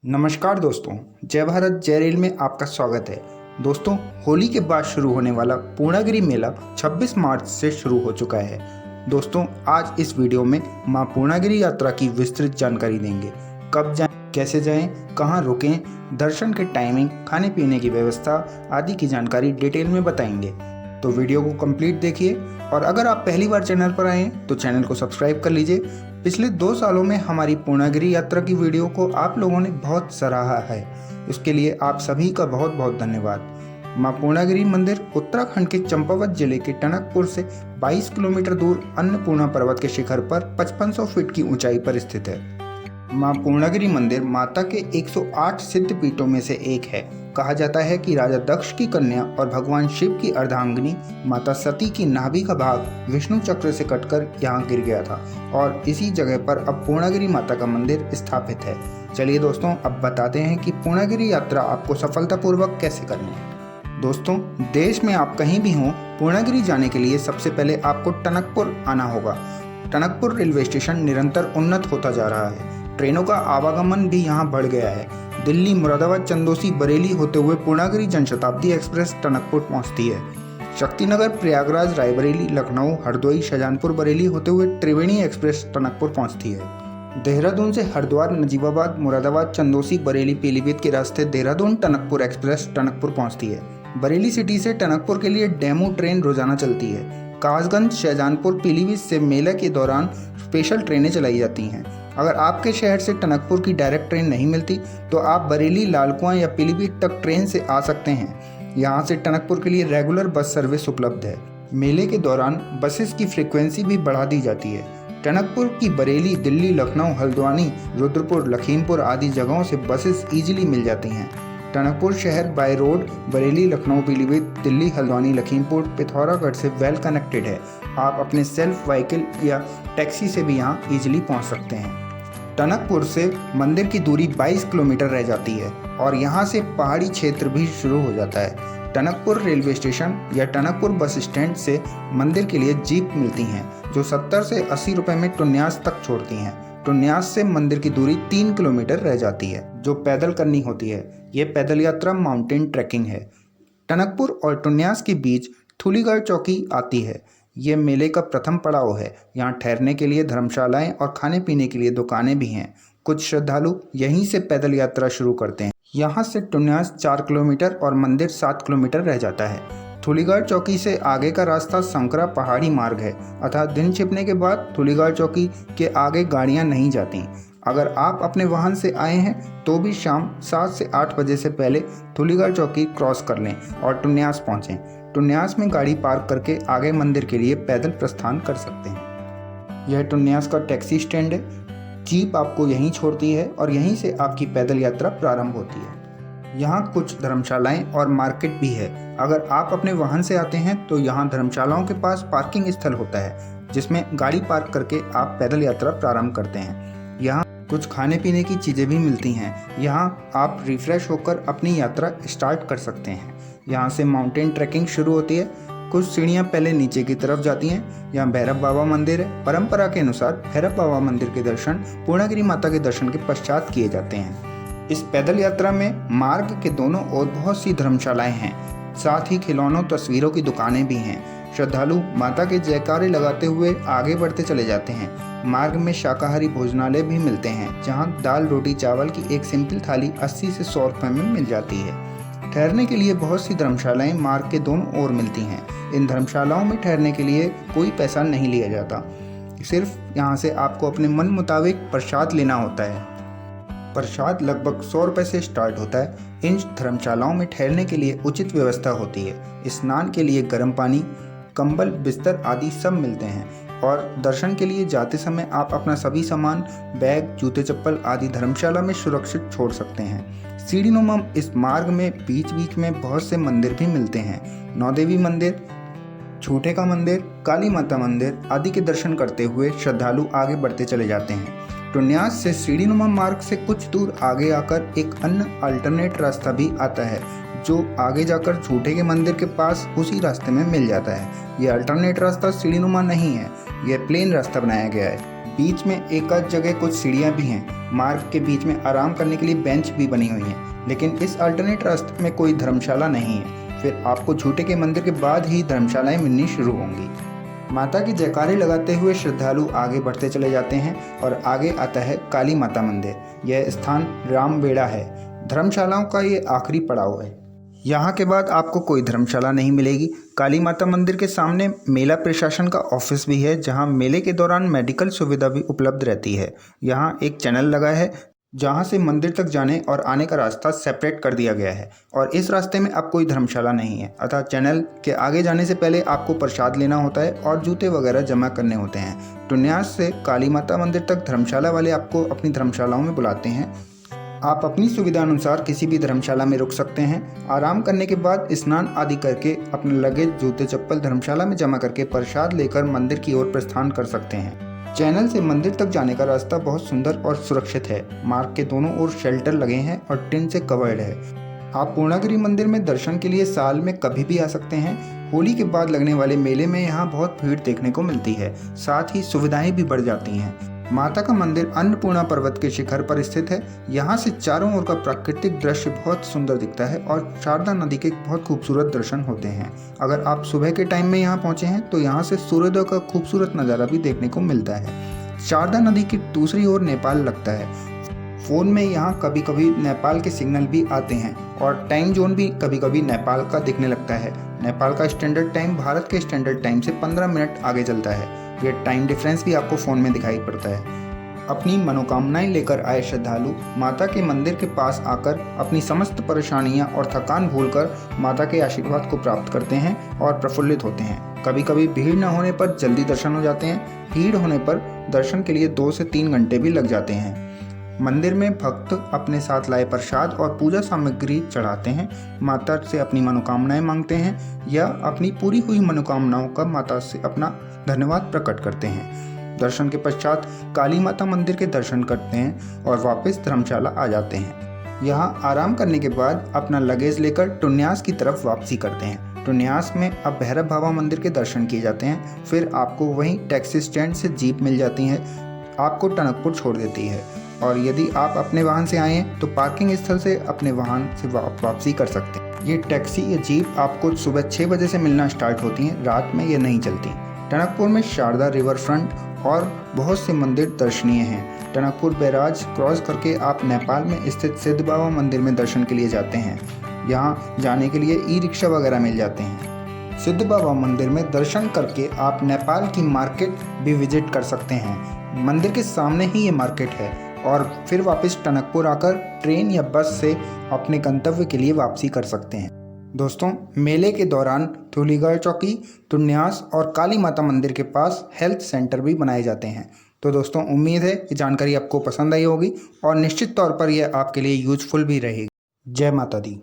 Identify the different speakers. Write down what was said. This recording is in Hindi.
Speaker 1: नमस्कार दोस्तों, जय भारत जय रेल में आपका स्वागत है। दोस्तों, होली के बाद शुरू होने वाला पूर्णागिरि मेला 26 मार्च से शुरू हो चुका है। दोस्तों, आज इस वीडियो में मां पूर्णागिरि यात्रा की विस्तृत जानकारी देंगे। कब जाएं, कैसे जाएं, कहां रुकें, दर्शन के टाइमिंग, खाने पीने की व्यवस्था आदि की जानकारी डिटेल में बताएंगे। तो वीडियो को कंप्लीट देखिए और अगर आप पहली बार चैनल पर आए हैं तो चैनल को सब्सक्राइब कर लीजिए। पिछले 2 सालों में हमारी पूर्णागिरि यात्रा की वीडियो को आप लोगों ने बहुत सराहा है, इसके लिए आप सभी का बहुत बहुत धन्यवाद। मां पूर्णागिरि मंदिर उत्तराखंड के चंपावत जिले के टनकपुर से 22 किलोमीटर दूर अन्नपूर्णा पर्वत के शिखर पर 5500 फीट की ऊंचाई पर स्थित है। मां पूर्णागिरि मंदिर माता के 108 सिद्ध पीठों में से एक है। कहा जाता है कि राजा दक्ष की कन्या और भगवान शिव की अर्धांगिनी माता सती की नाभि का भाग विष्णु चक्र से कटकर यहाँ गिर गया था और इसी जगह पर अब पूर्णागिरि माता का मंदिर स्थापित है। चलिए दोस्तों, अब बताते हैं कि पूर्णागिरि यात्रा आपको सफलतापूर्वक कैसे करनी है। दोस्तों, देश में आप कहीं भी हों, पूर्णागिरि जाने के लिए सबसे पहले आपको टनकपुर आना होगा। टनकपुर रेलवे स्टेशन निरंतर उन्नत होता जा रहा है। ट्रेनों का आवागमन भी यहाँ बढ़ गया है। दिल्ली, मुरादाबाद, चंदौसी, बरेली होते हुए पूर्णागिरि जनशताब्दी एक्सप्रेस टनकपुर पहुँचती है। शक्तिनगर, प्रयागराज, रायबरेली, लखनऊ, हरदोई, शाहजहांपुर, बरेली होते हुए त्रिवेणी एक्सप्रेस टनकपुर पहुँचती है। देहरादून से हरिद्वार, नजीबाबाद, मुरादाबाद, चंदौसी, बरेली, पीलीभीत के रास्ते देहरादून टनकपुर एक्सप्रेस टनकपुर पहुँचती है। बरेली सिटी से टनकपुर के लिए डेमू ट्रेन रोजाना चलती है। कासगंज, शाहजहांपुर, पीलीभीत से मेले के दौरान स्पेशल ट्रेनें चलाई जाती हैं। अगर आपके शहर से टनकपुर की डायरेक्ट ट्रेन नहीं मिलती तो आप बरेली, लालकुआं या पीलीभीत तक ट्रेन से आ सकते हैं। यहाँ से टनकपुर के लिए रेगुलर बस सर्विस उपलब्ध है। मेले के दौरान बसेस की फ्रीक्वेंसी भी बढ़ा दी जाती है। टनकपुर की बरेली, दिल्ली, लखनऊ, हल्द्वानी, रुद्रपुर, लखीमपुर आदि जगहों से बसेस ईजिली मिल जाती हैं। टनकपुर शहर बाय रोड बरेली, लखनऊ, पीलीभीत, दिल्ली, हल्द्वानी, लखीमपुर, पिथौरागढ़ से वेल कनेक्टेड है। आप अपने सेल्फ व्हीकल या टैक्सी से भी यहाँ ईजिली पहुँच सकते हैं। टनकपुर से मंदिर की दूरी 22 किलोमीटर रह जाती है और यहाँ से पहाड़ी क्षेत्र भी शुरू हो जाता है। टनकपुर रेलवे स्टेशन या टनकपुर बस स्टैंड से मंदिर के लिए जीप मिलती हैं जो 70 से 80 रुपए में टुन्यास तक छोड़ती हैं। टुन्यास से मंदिर की दूरी 3 किलोमीटर रह जाती है जो पैदल करनी होती है। ये पैदल यात्रा माउंटेन ट्रैकिंग है। टनकपुर और टुन्यास के बीच थुलीगढ़ चौकी आती है। ये मेले का प्रथम पड़ाव है। यहाँ ठहरने के लिए धर्मशालाएं और खाने पीने के लिए दुकानें भी हैं। कुछ श्रद्धालु यहीं से पैदल यात्रा शुरू करते हैं। यहाँ से टुन्यास 4 किलोमीटर और मंदिर 7 किलोमीटर रह जाता है। थुलीगढ़ चौकी से आगे का रास्ता संकरा पहाड़ी मार्ग है, अर्थात दिन छिपने के बाद थुलीगढ़ चौकी के आगे गाड़ियाँ नहीं जाती। अगर आप अपने वाहन से आए हैं तो भी शाम 7 से 8 बजे से पहले थुलीगढ़ चौकी क्रॉस कर लें और टुन्यास पहुँचें। टुन्यास में गाड़ी पार्क करके आगे मंदिर के लिए पैदल प्रस्थान कर सकते हैं। यह टुन्यास का टैक्सी स्टैंड है। जीप आपको यहीं छोड़ती है और यहीं से आपकी पैदल यात्रा प्रारंभ होती है। यहाँ कुछ धर्मशालाएं और मार्केट भी है। अगर आप अपने वाहन से आते हैं तो यहाँ धर्मशालाओं के पास पार्किंग स्थल होता है जिसमें गाड़ी पार्क करके आप पैदल यात्रा प्रारंभ करते हैं। यहाँ कुछ खाने पीने की चीज़ें भी मिलती हैं। यहाँ आप रिफ्रेश होकर अपनी यात्रा स्टार्ट कर सकते हैं। यहाँ से माउंटेन ट्रैकिंग शुरू होती है। कुछ सीढ़ियाँ पहले नीचे की तरफ जाती हैं। यहाँ भैरव बाबा मंदिर है। परंपरा के अनुसार भैरव बाबा मंदिर के दर्शन पूर्णागिरि माता के दर्शन के पश्चात किए जाते हैं। इस पैदल यात्रा में मार्ग के दोनों ओर बहुत सी धर्मशालाएं हैं, साथ ही खिलौनों, तस्वीरों की दुकानें भी हैं। श्रद्धालु माता के जयकारे लगाते हुए आगे बढ़ते चले जाते हैं। मार्ग में शाकाहारी भोजनालय भी मिलते हैं जहां दाल, रोटी, चावल की एक सिंपल थाली 80 से 100 रुपए में मिल जाती है। ठहरने के लिए बहुत सी धर्मशालाएं मार्ग के दोनों ओर मिलती हैं। इन धर्मशालाओं में ठहरने के लिए कोई पैसा नहीं लिया जाता, सिर्फ यहाँ से आपको अपने मन मुताबिक प्रसाद लेना होता है। प्रसाद लगभग 100 रुपये से स्टार्ट होता है। इन धर्मशालाओं में ठहरने के लिए उचित व्यवस्था होती है। स्नान के लिए गर्म पानी, कंबल, बिस्तर आदि सब मिलते हैं और दर्शन के लिए जाते समय आप अपना सभी सामान, बैग, जूते, चप्पल आदि धर्मशाला में सुरक्षित छोड़ सकते हैं। सीढ़ीनुमा इस मार्ग में बीच बीच में बहुत से मंदिर भी मिलते हैं। नौदेवी मंदिर, झूठे का मंदिर, काली माता मंदिर आदि के दर्शन करते हुए श्रद्धालु आगे बढ़ते चले जाते हैं। टुन्यास से सीढ़ीनुमा मार्ग से कुछ दूर आगे आकर एक अन्य अल्टरनेट रास्ता भी आता है जो आगे जाकर झूठे के मंदिर के पास उसी रास्ते में मिल जाता है। यह अल्टरनेट रास्ता सीढ़ीनुमा नहीं है, यह प्लेन रास्ता बनाया गया है। बीच में एक आध जगह कुछ सीढ़ियाँ भी हैं। मार्ग के बीच में आराम करने के लिए बेंच भी बनी हुई हैं, लेकिन इस अल्टरनेट रास्ते में कोई धर्मशाला नहीं है। फिर आपको झूठे के मंदिर के बाद ही धर्मशालाएं मिलनी शुरू होंगी। माता की जयकारे लगाते हुए श्रद्धालु आगे बढ़ते चले जाते हैं और आगे आता है काली माता मंदिर। यह स्थान रामबेड़ा है। धर्मशालाओं का ये आखिरी पड़ाव है। यहाँ के बाद आपको कोई धर्मशाला नहीं मिलेगी। काली माता मंदिर के सामने मेला प्रशासन का ऑफिस भी है, जहाँ मेले के दौरान मेडिकल सुविधा भी उपलब्ध रहती है। यहाँ एक चैनल लगा है जहाँ से मंदिर तक जाने और आने का रास्ता सेपरेट कर दिया गया है, और इस रास्ते में अब कोई धर्मशाला नहीं है। अतः चैनल के आगे जाने से पहले आपको प्रसाद लेना होता है और जूते वगैरह जमा करने होते हैं। टुन्यास से काली माता मंदिर तक धर्मशाला वाले आपको अपनी धर्मशालाओं में बुलाते हैं। आप अपनी सुविधा अनुसार किसी भी धर्मशाला में रुक सकते हैं। आराम करने के बाद स्नान आदि करके अपने लगेज, जूते, चप्पल धर्मशाला में जमा करके प्रसाद लेकर मंदिर की ओर प्रस्थान कर सकते हैं। चैनल से मंदिर तक जाने का रास्ता बहुत सुंदर और सुरक्षित है। मार्ग के दोनों ओर शेल्टर लगे हैं और टिन से कवर्ड है। आप पूर्णागिरि मंदिर में दर्शन के लिए साल में कभी भी आ सकते हैं। होली के बाद लगने वाले मेले में यहाँ बहुत भीड़ देखने को मिलती है, साथ ही सुविधाएं भी बढ़ जाती हैं। माता का मंदिर अन्नपूर्णा पर्वत के शिखर पर स्थित है। यहाँ से चारों ओर का प्राकृतिक दृश्य बहुत सुंदर दिखता है और शारदा नदी के बहुत खूबसूरत दर्शन होते हैं। अगर आप सुबह के टाइम में यहाँ पहुँचे हैं तो यहाँ से सूर्योदय का खूबसूरत नज़ारा भी देखने को मिलता है। शारदा नदी की दूसरी ओर नेपाल लगता है। फ़ोन में यहाँ कभी कभी नेपाल के सिग्नल भी आते हैं और टाइम जोन भी कभी कभी नेपाल का दिखने लगता है। नेपाल का स्टैंडर्ड टाइम भारत के स्टैंडर्ड टाइम से 15 मिनट आगे चलता है। ये टाइम डिफरेंस भी आपको फ़ोन में दिखाई पड़ता है। अपनी मनोकामनाएं लेकर आए श्रद्धालु माता के मंदिर के पास आकर अपनी समस्त परेशानियां और थकान भूलकर माता के आशीर्वाद को प्राप्त करते हैं और प्रफुल्लित होते हैं। कभी कभी भीड़ न होने पर जल्दी दर्शन हो जाते हैं। भीड़ होने पर दर्शन के लिए 2 से 3 घंटे भी लग जाते हैं। मंदिर में भक्त अपने साथ लाए प्रसाद और पूजा सामग्री चढ़ाते हैं, माता से अपनी मनोकामनाएं मांगते हैं या अपनी पूरी हुई मनोकामनाओं का माता से अपना धन्यवाद प्रकट करते हैं। दर्शन के पश्चात काली माता मंदिर के दर्शन करते हैं और वापस धर्मशाला आ जाते हैं। यहाँ आराम करने के बाद अपना लगेज लेकर टुन्यास की तरफ वापसी करते हैं। टुन्यास में अब भैरव बाबा मंदिर के दर्शन किए जाते हैं। फिर आपको वहीं टैक्सी स्टैंड से जीप मिल जाती है, आपको टनकपुर छोड़ देती है। और यदि आप अपने वाहन से आए हैं तो पार्किंग स्थल से अपने वाहन से वापसी कर सकते हैं। ये टैक्सी या जीप आपको सुबह 6 बजे से मिलना स्टार्ट होती हैं, रात में ये नहीं चलती। टनकपुर में शारदा रिवर फ्रंट और बहुत से मंदिर दर्शनीय हैं। टनकपुर बैराज क्रॉस करके आप नेपाल में स्थित सिद्ध बाबा मंदिर में दर्शन के लिए जाते हैं। यहाँ जाने के लिए ई रिक्शा वगैरह मिल जाते हैं। सिद्ध बाबा मंदिर में दर्शन करके आप नेपाल की मार्केट भी विजिट कर सकते हैं। मंदिर के सामने ही ये मार्केट है और फिर वापस टनकपुर आकर ट्रेन या बस से अपने गंतव्य के लिए वापसी कर सकते हैं। दोस्तों, मेले के दौरान धूलीगढ़ चौकी, टुन्यास और काली माता मंदिर के पास हेल्थ सेंटर भी बनाए जाते हैं। तो दोस्तों, उम्मीद है कि जानकारी आपको पसंद आई होगी और निश्चित तौर पर यह आपके लिए यूजफुल भी रहेगी। जय माता दी।